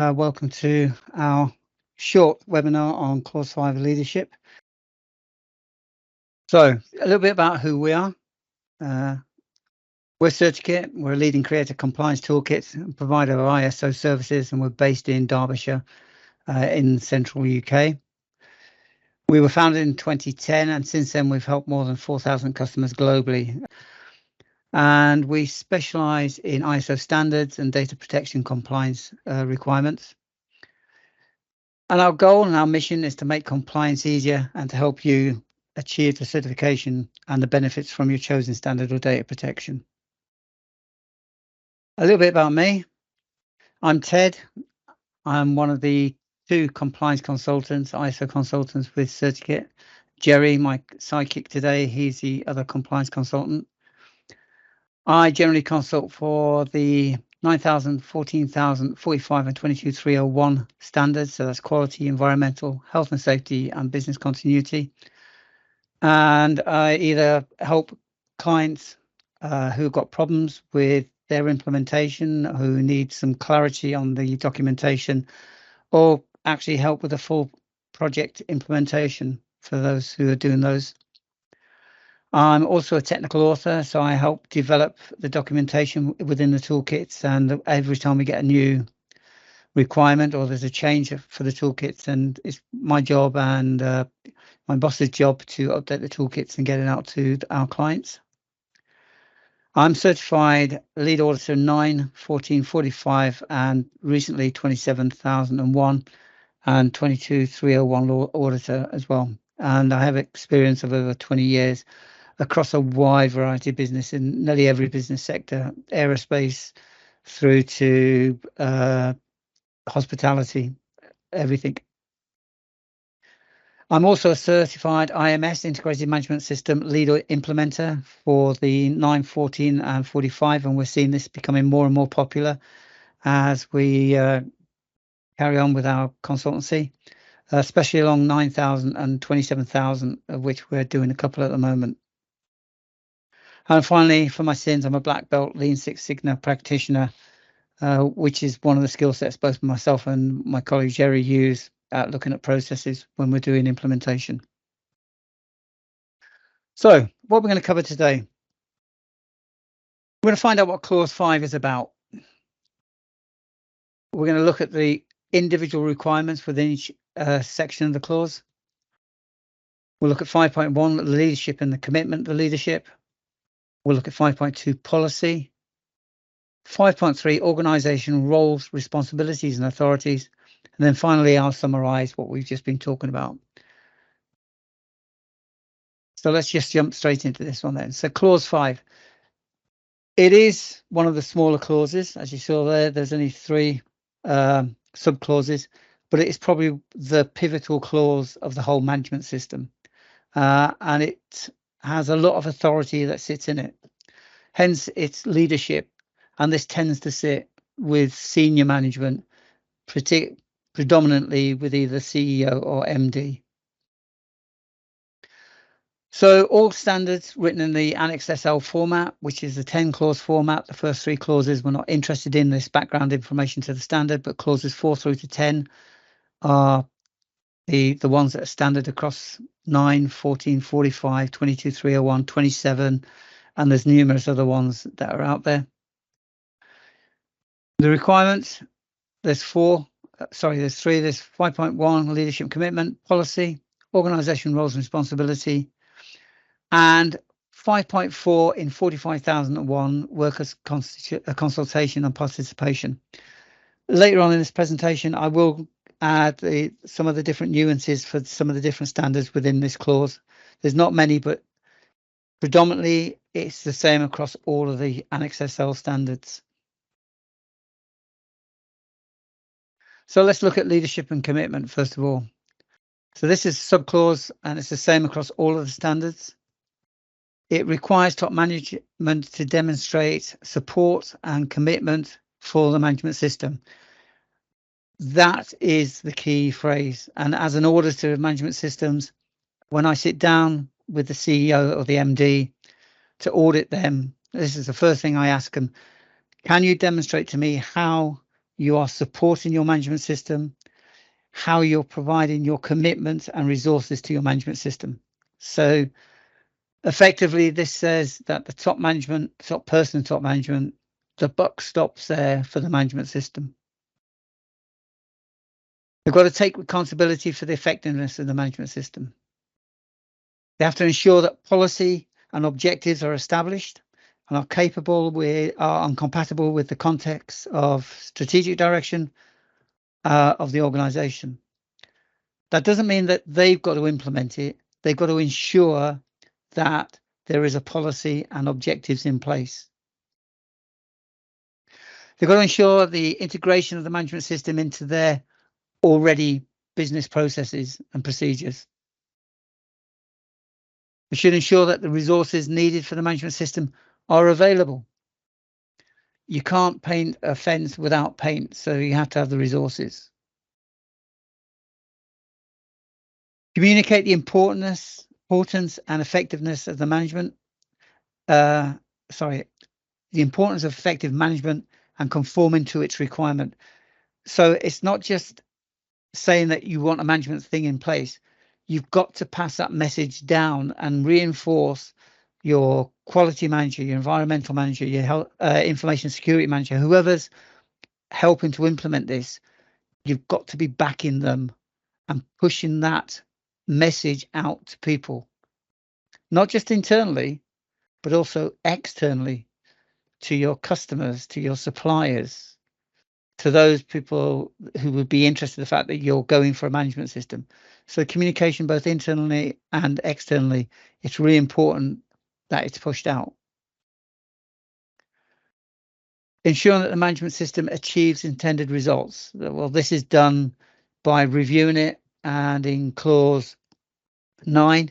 Welcome to our short webinar on Clause 5 leadership. So a little bit about who we are. We're CertiKit. We're a leading creator compliance toolkit and provider of ISO services, and we're based in Derbyshire in central UK. We were founded in 2010, and since then we've helped more than 4,000 customers globally. And we specialize in ISO standards and data protection compliance requirements. And our goal and our mission is to make compliance easier and to help you achieve the certification and the benefits from your chosen standard or data protection. A little bit about me. I'm Ted. I'm one of the 2 compliance consultants, ISO consultants with CertiKit. Jerry, my sidekick today, he's the other compliance consultant. I generally consult for the 9,000, 14,000, 45 and 22,301 standards. So that's quality, environmental, health and safety and business continuity. And I either help clients who've got problems with their implementation, who need some clarity on the documentation, or actually help with the full project implementation for those who are doing those. I'm also a technical author, so I help develop the documentation within the toolkits, and every time we get a new requirement or there's a change for the toolkits, and it's my job and my boss's job to update the toolkits and get it out to our clients. I'm certified lead auditor 9, 14, 45 and recently 27,001 and 22,301 law auditor as well. And I have experience of over 20 years across a wide variety of business in nearly every business sector, aerospace through to hospitality, everything. I'm also a certified IMS, Integrated Management System lead implementer for the 9, 14 and 45, and we're seeing this becoming more and more popular as we carry on with our consultancy, especially along 9,000 and 27,000, of which we're doing a couple at the moment. And finally, for my sins, I'm a black belt Lean Six Sigma practitioner, which is one of the skill sets both myself and my colleague Jerry use at looking at processes when we're doing implementation. So what we're going to cover today, we're going to find out what Clause 5 is about. We're going to look at the individual requirements within each section of the clause. We'll look at 5.1, the leadership and the commitment to leadership. We'll look at 5.2, policy. 5.3, organisation, roles, responsibilities and authorities. And then finally, I'll summarise what we've just been talking about. So let's just jump straight into this one then. So Clause 5. It is one of the smaller clauses. As you saw there, there's only 3 sub-clauses, but it is probably the pivotal clause of the whole management system. And it has a lot of authority that sits in it. Hence, its leadership. And this tends to sit with senior management, predominantly with either CEO or MD. So all standards written in the Annex SL format, which is the 10-clause format. The first 3 clauses, we're not interested in this background information to the standard, but clauses 4 through to 10 are the ones that are standard across 9, 14, 45, 22, 301, 27, and there's numerous other ones that are out there. The requirements, there's 3. There's 5.1, leadership commitment, policy, organisation roles and responsibility, and 5.4 in 45,001, workers' consultation and participation. Later on in this presentation, I will add some of the different nuances for some of the different standards within this clause. There's not many, but predominantly it's the same across all of the Annex SL standards. So let's look at leadership and commitment first of all. So this is subclause and it's the same across all of the standards. It requires top management to demonstrate support and commitment for the management system. That is the key phrase. And as an auditor of management systems, when I sit down with the CEO or the MD to audit them, this is the first thing I ask them. Can you demonstrate to me how you are supporting your management system, how you're providing your commitments and resources to your management system. So effectively, this says that the top management, top person in top management, the buck stops there for the management system. They've got to take responsibility for the effectiveness of the management system. They have to ensure that policy and objectives are established and are compatible with the context of strategic direction of the organization. That doesn't mean that they've got to implement it. They've got to ensure that there is a policy and objectives in place. They've got to ensure the integration of the management system into their already business processes and procedures. They should ensure that the resources needed for the management system are available. You can't paint a fence without paint, so you have to have the resources. Communicate the importance and effectiveness of the management. The importance of effective management and conforming to its requirement. So it's not just saying that you want a management thing in place. You've got to pass that message down and reinforce your quality manager, your environmental manager, your health, information security manager, whoever's helping to implement this. You've got to be backing them and pushing that message out to people, not just internally, but also externally to your customers, to your suppliers, to those people who would be interested in the fact that you're going for a management system. So communication, both internally and externally, it's really important that it's pushed out. Ensuring that the management system achieves intended results. Well, this is done by reviewing it, and in clause 9,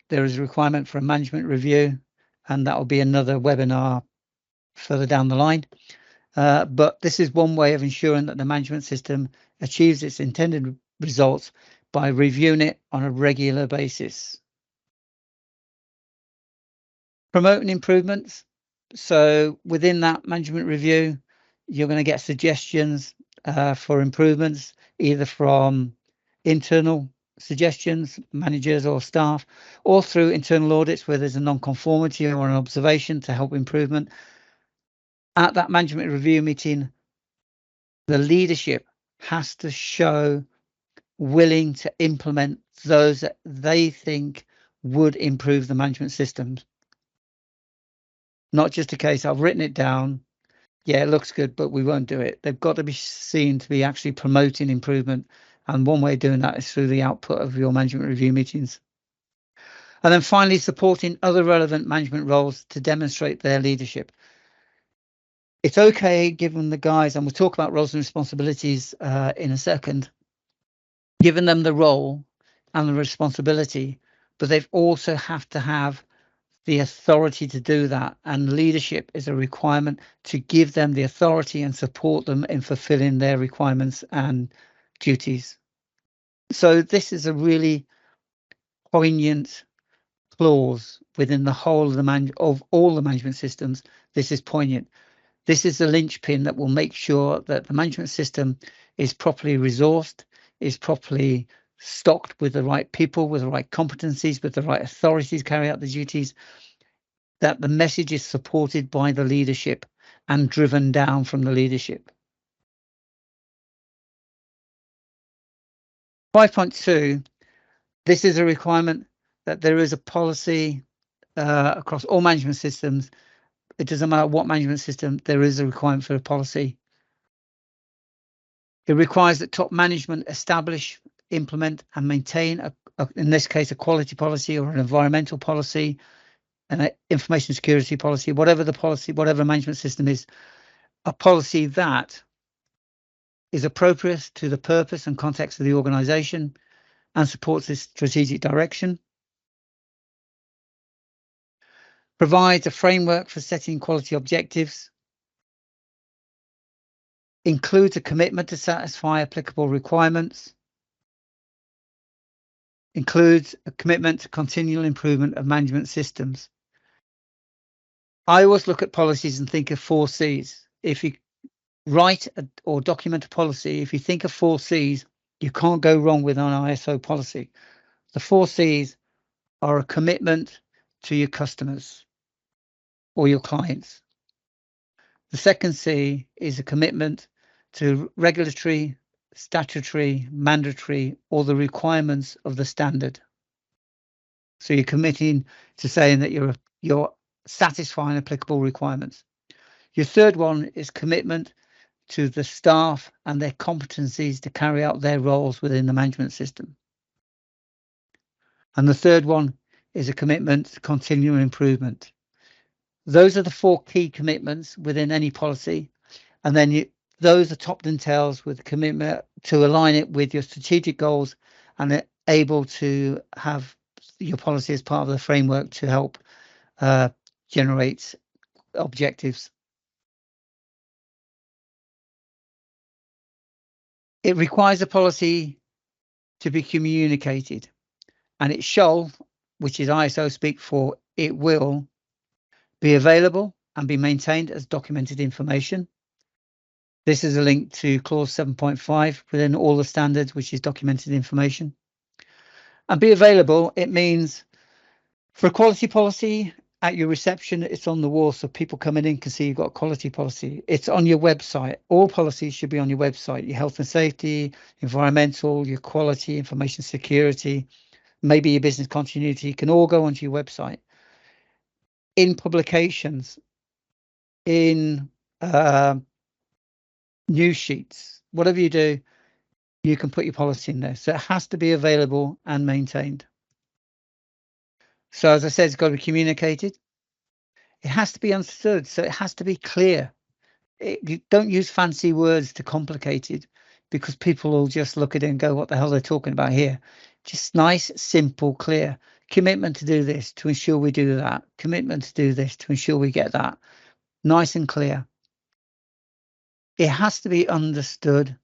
there is a requirement for a management review, and that will be another webinar further down the line. But this is one way of ensuring that the management system achieves its intended results by reviewing it on a regular basis. Promoting improvements. So within that management review, you're going to get suggestions for improvements, either from internal suggestions, managers or staff, or through internal audits where there's a non-conformity or an observation to help improvement. At that management review meeting, the leadership has to show willing to implement those that they think would improve the management systems. Not just a case, I've written it down, yeah, it looks good, but we won't do it. They've got to be seen to be actually promoting improvement. And one way of doing that is through the output of your management review meetings. And then finally, supporting other relevant management roles to demonstrate their leadership. It's okay giving the guys, and we'll talk about roles and responsibilities in a second, giving them the role and the responsibility, but they've also have to have the authority to do that. And leadership is a requirement to give them the authority and support them in fulfilling their requirements and duties. So this is a really poignant clause within the whole of all the management systems. This is poignant. This is the linchpin that will make sure that the management system is properly resourced, is properly stocked with the right people, with the right competencies, with the right authorities to carry out the duties, that the message is supported by the leadership and driven down from the leadership. 5.2, this is a requirement that there is a policy across all management systems. It doesn't matter what management system, there is a requirement for a policy. It requires that top management establish, implement and maintain, in this case, a quality policy or an environmental policy, an information security policy, whatever the policy, whatever management system is, a policy that is appropriate to the purpose and context of the organization and supports its strategic direction, provides a framework for setting quality objectives, includes a commitment to satisfy applicable requirements, includes a commitment to continual improvement of management systems. I always look at policies and think of 4 C's. write or document a policy. If you think of 4 C's, you can't go wrong with an ISO policy. The 4 C's are a commitment to your customers or your clients. The second C is a commitment to regulatory, statutory, mandatory, or the requirements of the standard. So you're committing to saying that you're satisfying applicable requirements. Your third one is commitment to the staff and their competencies to carry out their roles within the management system. And the third one is a commitment to continual improvement. Those are the 4 key commitments within any policy. And then those are topped and tails with commitment to align it with your strategic goals and able to have your policy as part of the framework to help generate objectives. It requires a policy to be communicated, and it shall, which is ISO speak for, it will be available and be maintained as documented information. This is a link to clause 7.5 within all the standards, which is documented information. And be available, it means for a quality policy at your reception, it's on the wall so people coming in can see you've got a quality policy. It's on your website. All policies should be on your website. Your health and safety, environmental, your quality, information security, maybe your business continuity can all go onto your website. In publications, in news sheets, whatever you do, you can put your policy in there. So it has to be available and maintained. So as I said, it's got to be communicated. It has to be understood. So it has to be clear. You don't use fancy words to complicate it because people will just look at it and go, what the hell they're talking about here? Just nice, simple, clear. Commitment to do this, to ensure we do that. Commitment to do this, to ensure we get that. Nice and clear. It has to be understood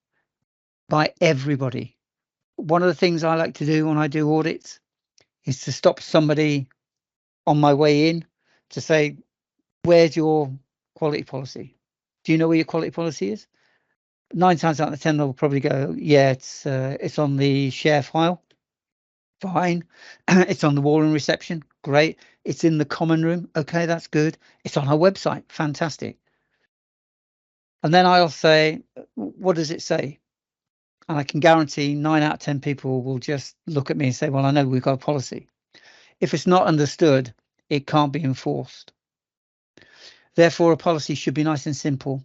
by everybody. One of the things I like to do when I do audits is to stop somebody on my way in to say, where's your quality policy? Do you know where your quality policy is? 9 times out of 10, they'll probably go, yeah, it's on the share file. Fine. It's on the wall in reception. Great. It's in the common room. Okay, that's good. It's on our website. Fantastic. And then I'll say, what does it say? And I can guarantee 9 out of 10 people will just look at me and say, well, I know we've got a policy. If it's not understood, it can't be enforced. Therefore, a policy should be nice and simple.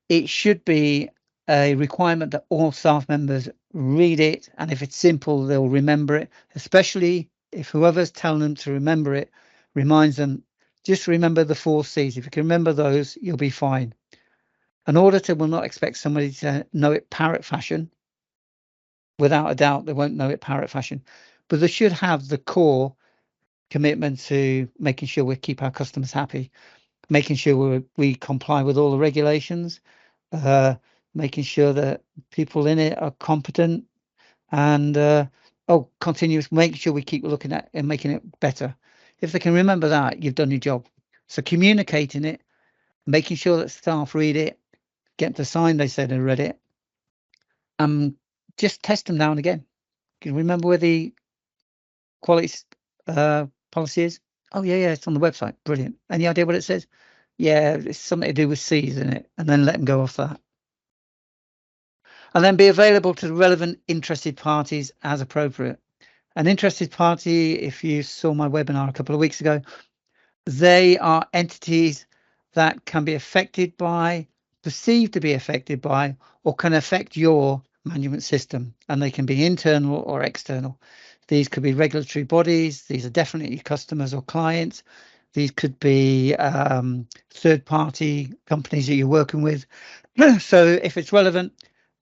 It should be a requirement that all staff members read it. And if it's simple, they'll remember it, especially if whoever's telling them to remember it reminds them, just remember the 4 C's. If you can remember those, you'll be fine. An auditor will not expect somebody to know it parrot fashion. Without a doubt, they won't know it parrot fashion, but they should have the core commitment to making sure we keep our customers happy, making sure we comply with all the regulations, making sure that people in it are competent, and continuous, making sure we keep looking at and making it better. If they can remember that, you've done your job. So communicating it, making sure that staff read it, get to sign they said they read it, just test them now and again. Can you remember where the quality policy is? Oh yeah, it's on the website. Brilliant. Any idea what it says? Yeah, it's something to do with C's in it, and then let them go off that. And then be available to the relevant interested parties as appropriate. An interested party, if you saw my webinar a couple of weeks ago, they are entities that can be affected by, perceived to be affected by, or can affect your management system, and they can be internal or external. These could be regulatory bodies. These are definitely customers or clients. These could be third-party companies that you're working with. So if it's relevant,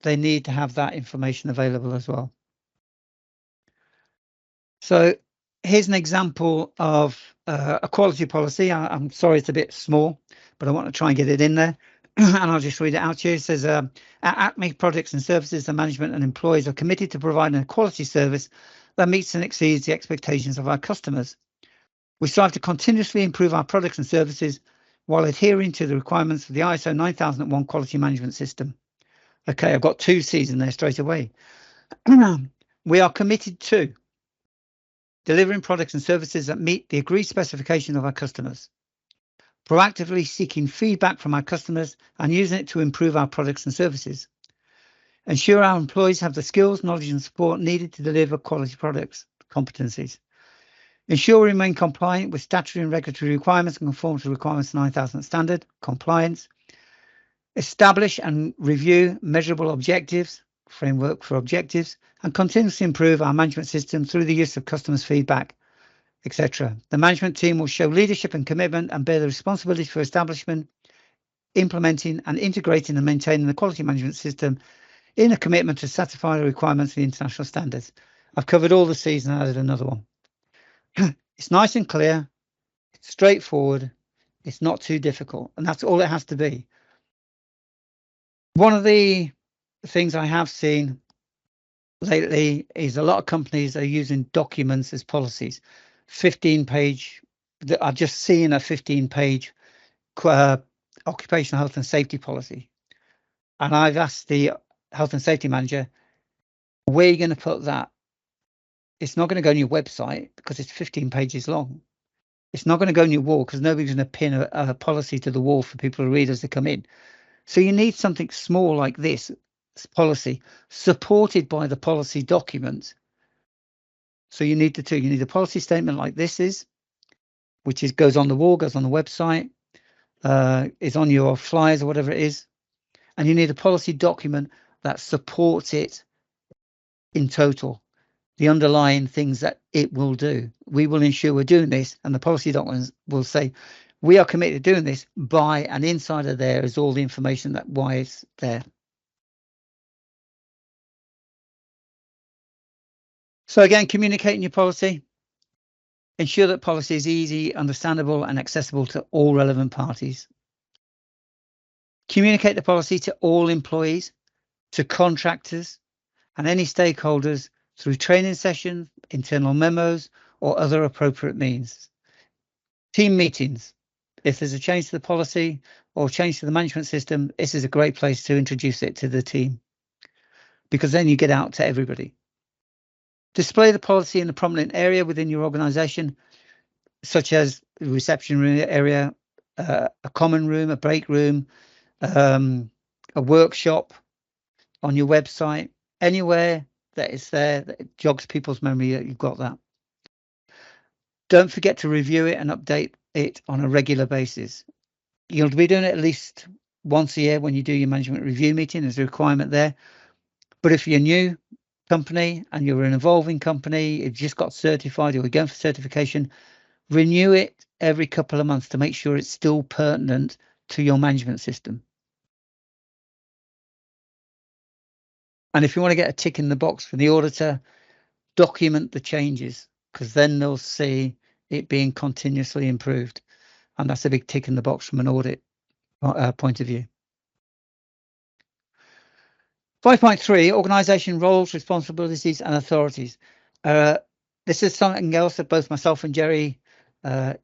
they need to have that information available as well. So here's an example of a quality policy. I'm sorry it's a bit small, but I want to try and get it in there. And I'll just read it out to you. It says, at Acme Products and Services, the management and employees are committed to providing a quality service that meets and exceeds the expectations of our customers. We strive to continuously improve our products and services while adhering to the requirements of the ISO 9001 quality management system. Okay, I've got 2 C's in there straight away. We are committed to delivering products and services that meet the agreed specification of our customers, proactively seeking feedback from our customers and using it to improve our products and services, ensure our employees have the skills, knowledge and support needed to deliver quality products, competencies, ensure we remain compliant with statutory and regulatory requirements and conform to the requirements of 9000 standard, compliance, establish and review measurable objectives, framework for objectives, and continuously improve our management system through the use of customers' feedback, etc. The management team will show leadership and commitment and bear the responsibility for establishment, implementing and integrating and maintaining the quality management system in a commitment to satisfy the requirements of the international standards. I've covered all the C's and added another one. It's nice and clear, it's straightforward, it's not too difficult, and that's all it has to be. One of the things I have seen lately is a lot of companies are using documents as policies. 15-page, I've just seen a 15-page occupational health and safety policy. And I've asked the health and safety manager, where are you going to put that? It's not going to go on your website because it's 15 pages long. It's not going to go on your wall because nobody's going to pin a policy to the wall for people to read as they come in. So you need something small like this policy supported by the policy document. So you need the two. You need a policy statement like this is, which is goes on the wall, goes on the website, is on your flyers or whatever it is. And you need a policy document that supports it in total, the underlying things that it will do. We will ensure we're doing this, and the policy documents will say, we are committed to doing this by, and inside of there is all the information that why it's there. So again, communicating your policy. Ensure that policy is easy, understandable, and accessible to all relevant parties. Communicate the policy to all employees, to contractors, and any stakeholders through training sessions, internal memos, or other appropriate means. Team meetings. If there's a change to the policy or change to the management system, this is a great place to introduce it to the team, because then you get out to everybody. Display the policy in a prominent area within your organization, such as the reception room area, a common room, a break room, a workshop, on your website, anywhere that is there that jogs people's memory that you've got that. Don't forget to review it and update it on a regular basis. You'll be doing it at least once a year when you do your management review meeting. There's a requirement there. But if you're a new company and you're an evolving company, you've just got certified or you're going for certification, renew it every couple of months to make sure it's still pertinent to your management system. And if you want to get a tick in the box for the auditor, document the changes, because then they'll see it being continuously improved. And that's a big tick in the box from an audit point of view. 5.3, organisation roles, responsibilities and authorities. This is something else that both myself and Jerry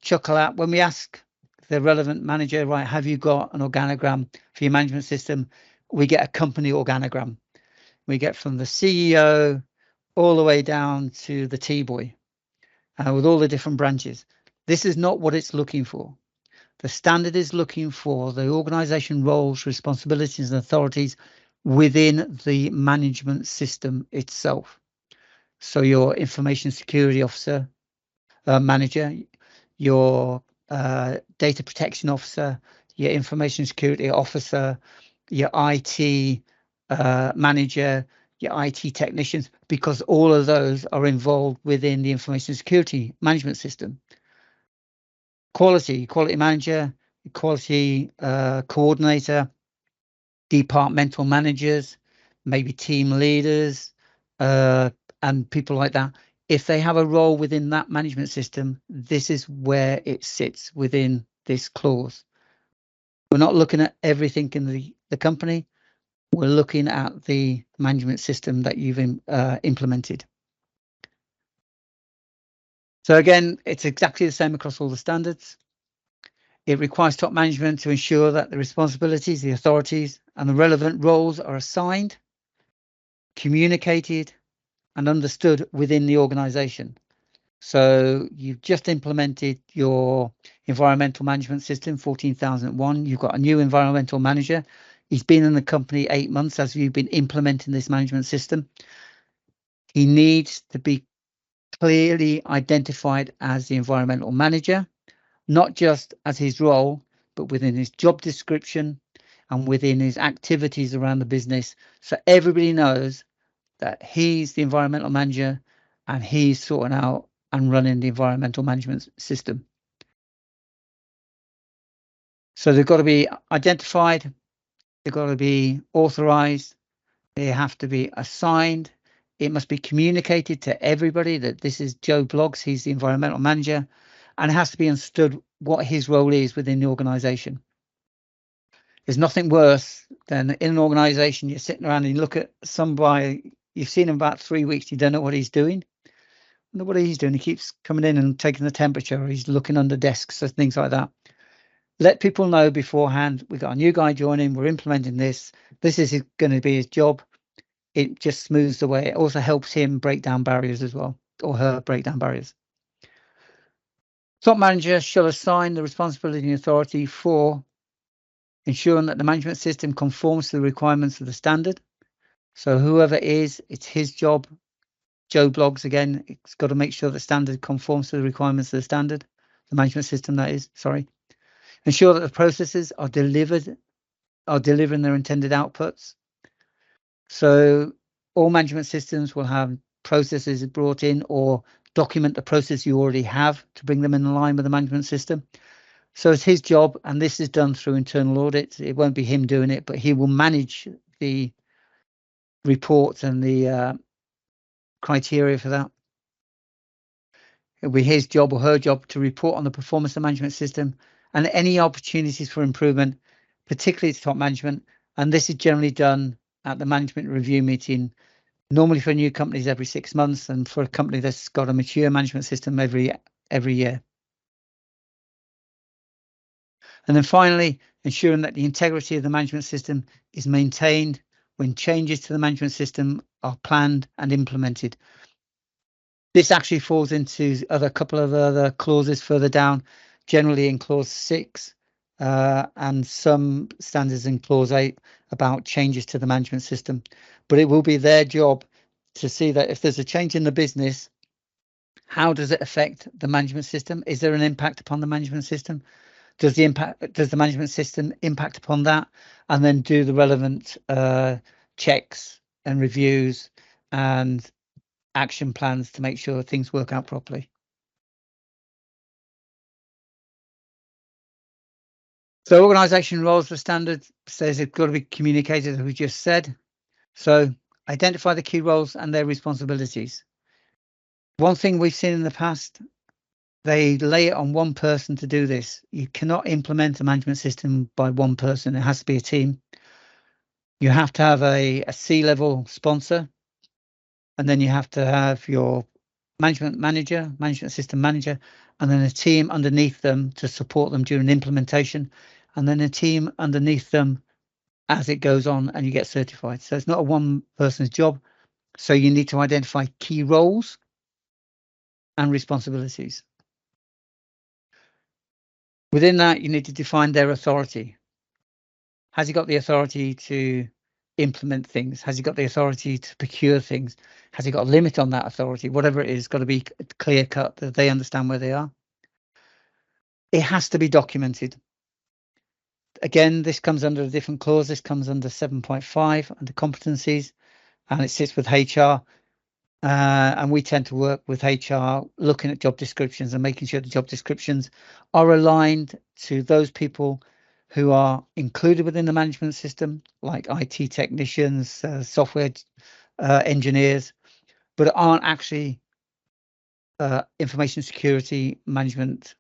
chuckle at when we ask the relevant manager, right, have you got an organogram for your management system? We get a company organogram. We get from the CEO all the way down to the T-boy with all the different branches. This is not what it's looking for. The standard is looking for the organisation roles, responsibilities and authorities within the management system itself. So your information security officer, manager, your data protection officer, your information security officer, your IT manager, your IT technicians, because all of those are involved within the information security management system. Quality manager, quality coordinator, departmental managers, maybe team leaders, and people like that. If they have a role within that management system, this is where it sits within this clause. We're not looking at everything in the company. We're looking at the management system that you've implemented. So again, it's exactly the same across all the standards. It requires top management to ensure that the responsibilities, the authorities, and the relevant roles are assigned, communicated, and understood within the organization. So you've just implemented your environmental management system, 14,001. You've got a new environmental manager. He's been in the company 8 months as you've been implementing this management system. He needs to be clearly identified as the environmental manager, not just as his role, but within his job description and within his activities around the business. So everybody knows that he's the environmental manager and he's sorting out and running the environmental management system. So they've got to be identified, they've got to be authorized, they have to be assigned. It must be communicated to everybody that this is Joe Bloggs, he's the environmental manager, and it has to be understood what his role is within the organization. There's nothing worse than in an organization, you're sitting around and you look at somebody, you've seen him about 3 weeks, you don't know what he's doing. Know what he's doing. He keeps coming in and taking the temperature, or he's looking under desks or things like that. Let people know beforehand, we've got a new guy joining, we're implementing this. This is going to be his job. It just smooths the way. It also helps him break down barriers as well, or her break down barriers. Top manager shall assign the responsibility and authority for ensuring that the management system conforms to the requirements of the standard. So whoever it is, it's his job. Joe Bloggs again, it's got to make sure the standard conforms to the requirements of the standard, the management system that is, sorry. Ensure that the processes are delivering their intended outputs. So all management systems will have processes brought in or document the process you already have to bring them in line with the management system. So it's his job, and this is done through internal audits. It won't be him doing it, but he will manage the reports and the criteria for that. It'll be his job or her job to report on the performance of the management system and any opportunities for improvement, particularly to top management. And this is generally done at the management review meeting, normally for new companies every 6 months, and for a company that's got a mature management system every year. And then finally, ensuring that the integrity of the management system is maintained when changes to the management system are planned and implemented. This actually falls into a couple of other clauses further down, generally in clause 6, and some standards in clause 8 about changes to the management system. But it will be their job to see that if there's a change in the business, how does it affect the management system? Is there an impact upon the management system? Does the management system impact upon that? And then do the relevant checks and reviews and action plans to make sure things work out properly. So organisation roles for standard says it's got to be communicated, as we just said. So identify the key roles and their responsibilities. One thing we've seen in the past, they lay it on one person to do this. You cannot implement a management system by one person. It has to be a team. You have to have a C-level sponsor, and then you have to have your management manager, management system manager, and then a team underneath them to support them during implementation, and then a team underneath them as it goes on and you get certified. So it's not a one person's job. So you need to identify key roles and responsibilities. Within that, you need to define their authority. Has he got the authority to implement things? Has he got the authority to procure things? Has he got a limit on that authority? Whatever it is, got to be clear cut, that they understand where they are. It has to be documented. Again, this comes under a different clause. This comes under 7.5 under competencies, and it sits with HR. And we tend to work with HR, looking at job descriptions and making sure the job descriptions are aligned to those people who are included within the management system, like IT technicians, software engineers, but aren't actually information security management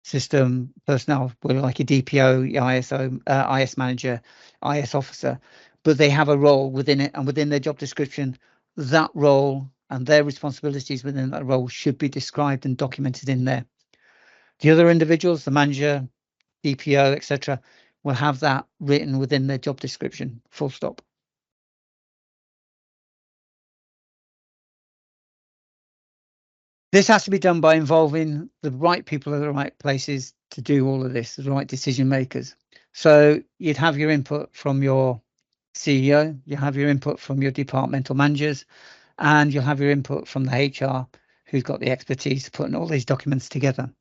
system personnel, like a DPO, ISO, IS manager, IS officer, but they have a role within it, and within their job description, that role and their responsibilities within that role should be described and documented in there. The other individuals, the manager, DPO, etc., will have that written within their job description, full stop. This has to be done by involving the right people at the right places to do all of this, the right decision makers. So you'd have your input from your CEO, you have your input from your departmental managers, and you'll have your input from the HR who's got the expertise to putting all these documents together.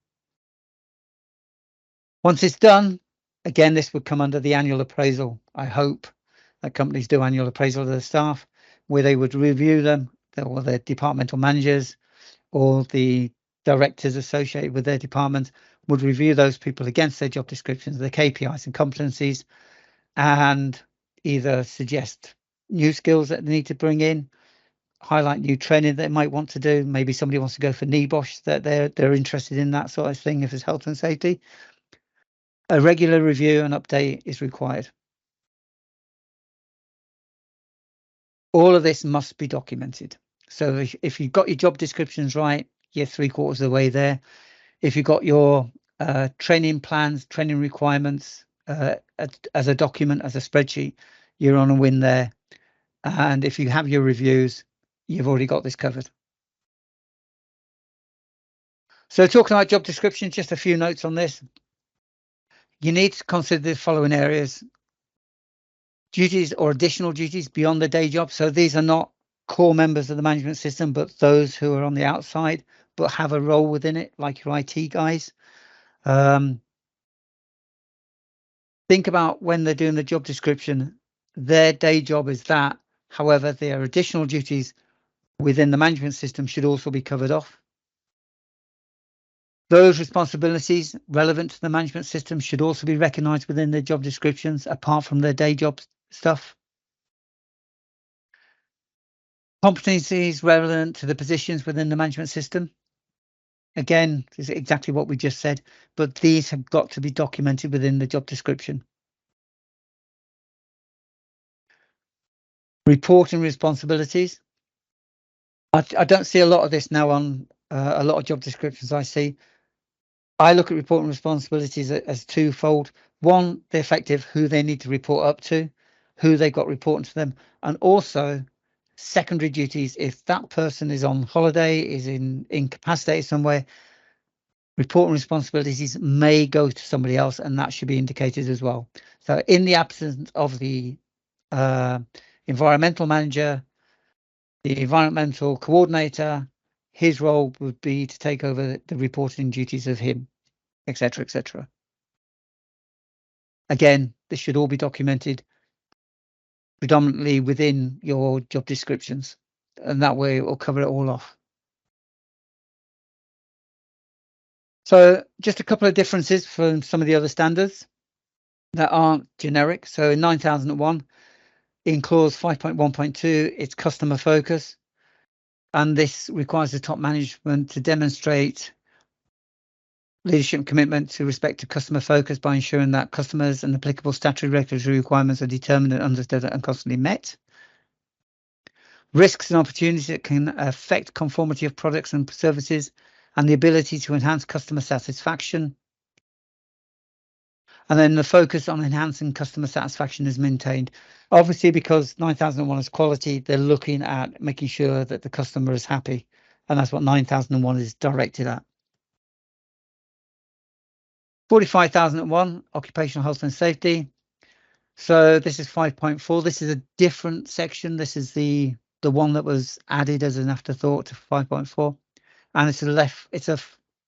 Once it's done, again, this would come under the annual appraisal. I hope that companies do annual appraisal of their staff, where they would review them, or their departmental managers, or the directors associated with their department would review those people against their job descriptions, their KPIs and competencies, and either suggest new skills that they need to bring in, highlight new training they might want to do. Maybe somebody wants to go for NEBOSH, that they're interested in that sort of thing if it's health and safety. A regular review and update is required. All of this must be documented. So if you've got your job descriptions right, you're 3/4 of the way there. If you've got your training plans, training requirements as a document, as a spreadsheet, you're on a win there. And if you have your reviews, you've already got this covered. So talking about job descriptions, just a few notes on this. You need to consider the following areas: duties or additional duties beyond the day job. So these are not core members of the management system, but those who are on the outside, but have a role within it, like your IT guys. Think about when they're doing the job description, their day job is that. However, their additional duties within the management system should also be covered off. Those responsibilities relevant to the management system should also be recognised within their job descriptions, apart from their day job stuff. Competencies relevant to the positions within the management system. Again, this is exactly what we just said, but these have got to be documented within the job description. Reporting responsibilities. I don't see a lot of this now on a lot of job descriptions I see. I look at reporting responsibilities as twofold. One, the effective, who they need to report up to, who they got reporting to them, and also secondary duties. If that person is on holiday, is incapacitated somewhere, reporting responsibilities may go to somebody else, and that should be indicated as well. So in the absence of the environmental manager, the environmental coordinator, his role would be to take over the reporting duties of him, etc., etc. Again, this should all be documented predominantly within your job descriptions, and that way it will cover it all off. So just a couple of differences from some of the other standards that aren't generic. So in 9001, in clause 5.1.2, it's customer focus. And this requires the top management to demonstrate leadership commitment to respect to customer focus by ensuring that customers and applicable statutory regulatory requirements are determined and understood and constantly met. Risks and opportunities that can affect conformity of products and services and the ability to enhance customer satisfaction. And then the focus on enhancing customer satisfaction is maintained. Obviously, because 9001 is quality, they're looking at making sure that the customer is happy. And that's what 9001 is directed at. 45,001, occupational health and safety. So this is 5.4. This is a different section. This is the one that was added as an afterthought to 5.4. And it's a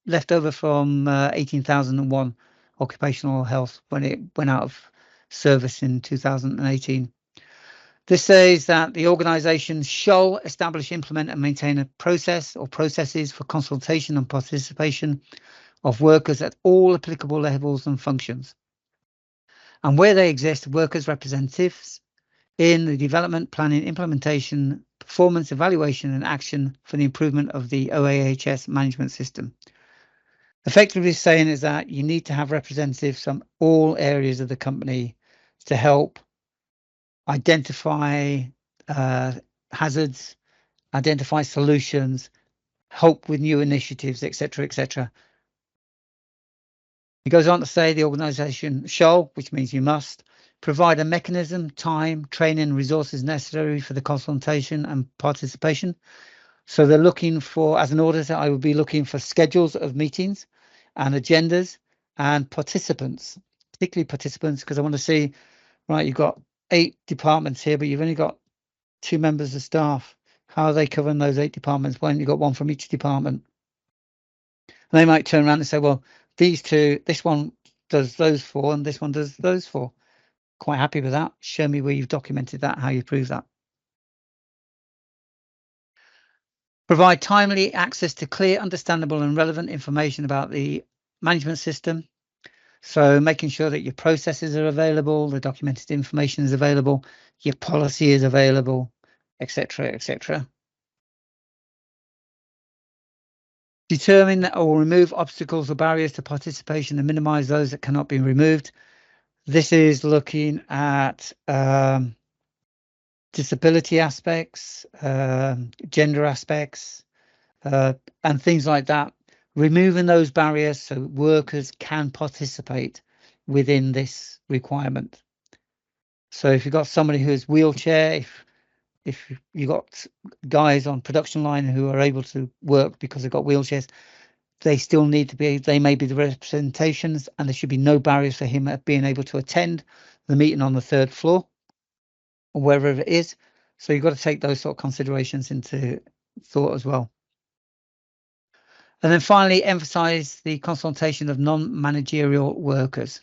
leftover from 18,001 occupational health when it went out of service in 2018. This says that the organisation shall establish, implement and maintain a process or processes for consultation and participation of workers at all applicable levels and functions. And where they exist, workers' representatives in the development, planning, implementation, performance, evaluation and action for the improvement of the OAHS management system. Effectively saying is that you need to have representatives from all areas of the company to help identify hazards, identify solutions, help with new initiatives, etc., etc. He goes on to say the organisation shall, which means you must, provide a mechanism, time, training, resources necessary for the consultation and participation. So they're looking for, as an auditor, I would be looking for schedules of meetings and agendas and participants, particularly participants, because I want to see, right, you've got 8 departments here, but you've only got 2 members of staff. How are they covering those 8 departments when you've got one from each department? And they might turn around and say, well, these 2, this one does those 4 and this one does those 4. Quite happy with that. Show me where you've documented that, how you prove that. Provide timely access to clear, understandable and relevant information about the management system. So making sure that your processes are available, the documented information is available, your policy is available, etc., etc. Determine or remove obstacles or barriers to participation and minimize those that cannot be removed. This is looking at disability aspects, gender aspects, and things like that. Removing those barriers so workers can participate within this requirement. So if you've got somebody who's wheelchair, if you've got guys on production line who are able to work because they've got wheelchairs, they still need to be, they may be the representations, and there should be no barriers for him being able to attend the meeting on the 3rd floor or wherever it is. So you've got to take those sort of considerations into thought as well. And then finally, emphasize the consultation of non-managerial workers.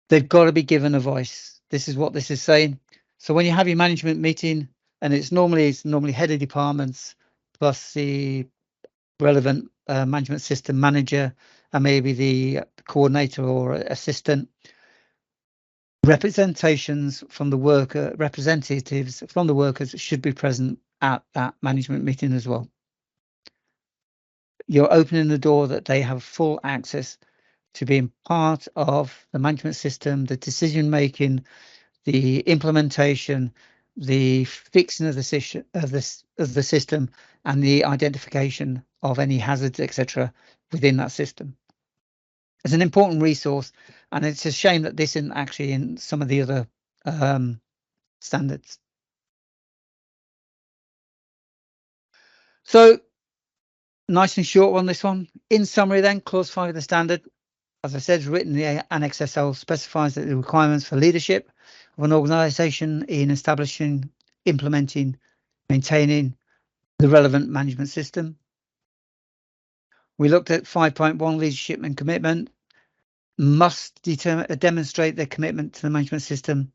They've got to be given a voice. This is what this is saying. So when you have your management meeting, and it's normally head of departments plus the relevant management system manager and maybe the coordinator or assistant, representations from the worker, representatives from the workers should be present at that management meeting as well. You're opening the door that they have full access to being part of the management system, the decision making, the implementation, the fixing of the system, and the identification of any hazards, etc., within that system. It's an important resource, and it's a shame that this isn't actually in some of the other standards. So nice and short one, this one. In summary then, clause 5 of the standard, as I said, is written in the Annex SL, specifies that the requirements for leadership of an organisation in establishing, implementing, maintaining the relevant management system. We looked at 5.1, leadership and commitment. Must demonstrate their commitment to the management system,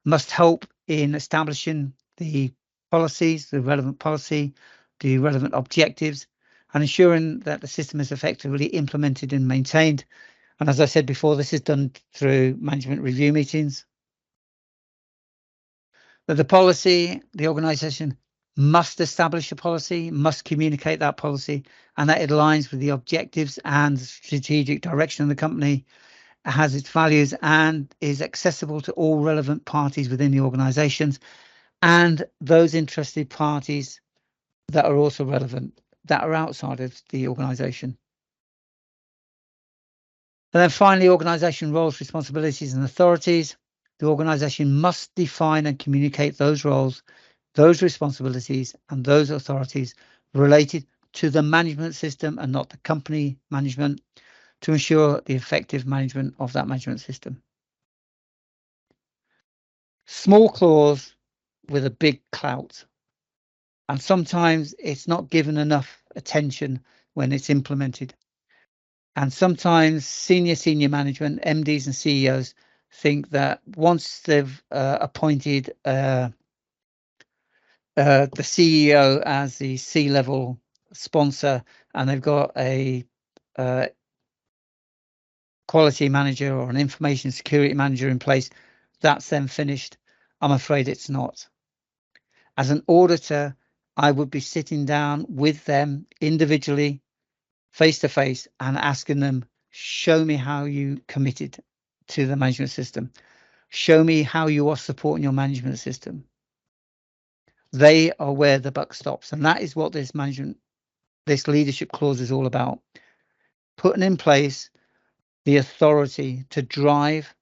must help in establishing the policies, the relevant policy, the relevant objectives, and ensuring that the system is effectively implemented and maintained. And as I said before, this is done through management review meetings. But the policy, the organisation must establish a policy, must communicate that policy, and that it aligns with the objectives and strategic direction of the company, has its values, and is accessible to all relevant parties within the organisations and those interested parties that are also relevant, that are outside of the organisation. And then finally, organisation roles, responsibilities and authorities. The organisation must define and communicate those roles, those responsibilities and those authorities related to the management system and not the company management, to ensure the effective management of that management system. Small clause with a big clout. And sometimes it's not given enough attention when it's implemented. And sometimes senior management, MDs and CEOs, think that once they've appointed the CEO as the C-level sponsor, and they've got a quality manager or an information security manager in place, that's then finished. I'm afraid it's not. As an auditor, I would be sitting down with them individually, face to face, and asking them, show me how you committed to the management system. Show me how you are supporting your management system. They are where the buck stops. And that is what this leadership clause is all about. Putting in place the authority to drive,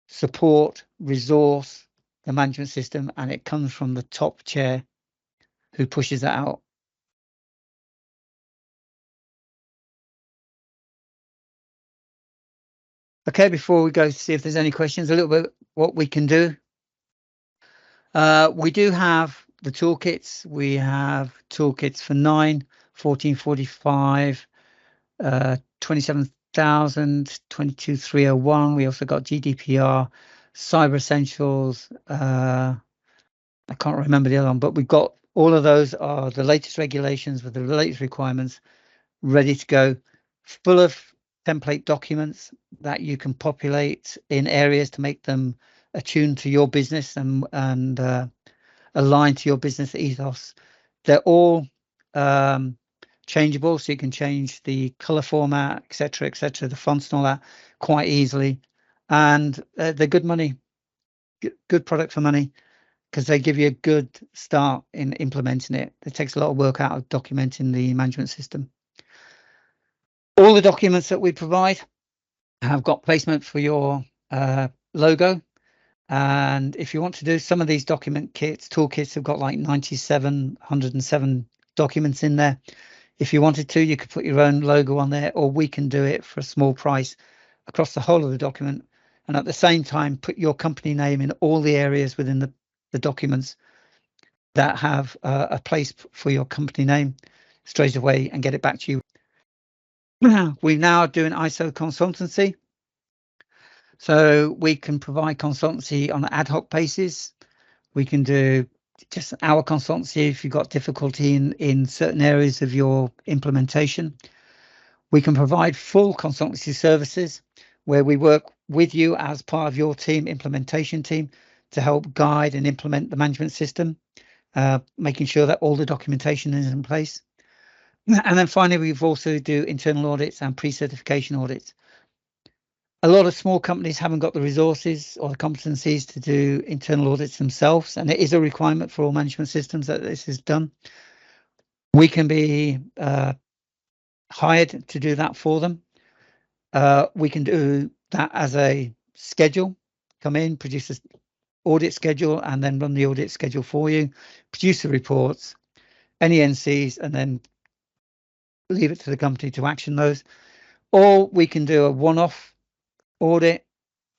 support, resource the management system, and it comes from the top chair who pushes that out. Okay, before we go to see if there's any questions, a little bit what we can do. We do have the toolkits. We have toolkits for 9, 1445, 27,000, 22,301. We also got GDPR, Cyber Essentials. I can't remember the other one, but we've got all of those are the latest regulations with the latest requirements ready to go, full of template documents that you can populate in areas to make them attuned to your business and aligned to your business ethos. They're all changeable, so you can change the color format, etc., the fonts and all that quite easily. And they're good money, good product for money, because they give you a good start in implementing it. It takes a lot of work out of documenting the management system. All the documents that we provide have got placement for your logo. And if you want to do some of these document kits, toolkits have got like 107 documents in there. If you wanted to, you could put your own logo on there, or we can do it for a small price across the whole of the document. And at the same time, put your company name in all the areas within the documents that have a place for your company name straight away and get it back to you. We're now doing ISO consultancy. So we can provide consultancy on an ad hoc basis. We can do just our consultancy if you've got difficulty in certain areas of your implementation. We can provide full consultancy services where we work with you as part of your team, implementation team, to help guide and implement the management system, making sure that all the documentation is in place. And then finally, we've also do internal audits and pre-certification audits. A lot of small companies haven't got the resources or the competencies to do internal audits themselves, and it is a requirement for all management systems that this is done. We can be hired to do that for them. We can do that as a schedule, come in, produce an audit schedule, and then run the audit schedule for you, produce the reports, any NCs, and then leave it to the company to action those. Or we can do a one-off audit.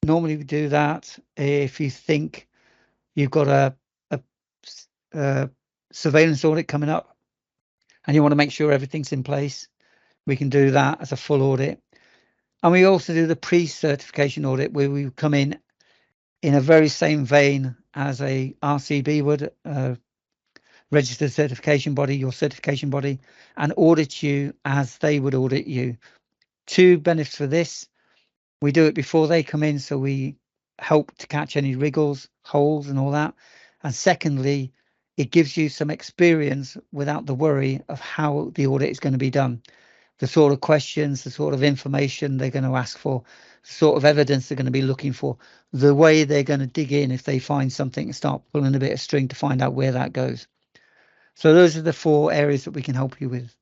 Normally we do that if you think you've got a surveillance audit coming up and you want to make sure everything's in place. We can do that as a full audit. And we also do the pre-certification audit where we come in a very same vein as a RCB would, registered certification body, your certification body, and audit you as they would audit you. Two benefits for this: we do it before they come in, so we help to catch any wriggles, holes, and all that. And secondly, it gives you some experience without the worry of how the audit is going to be done. The sort of questions, the sort of information they're going to ask for, the sort of evidence they're going to be looking for, the way they're going to dig in if they find something and start pulling a bit of string to find out where that goes. So those are the 4 areas that we can help you with.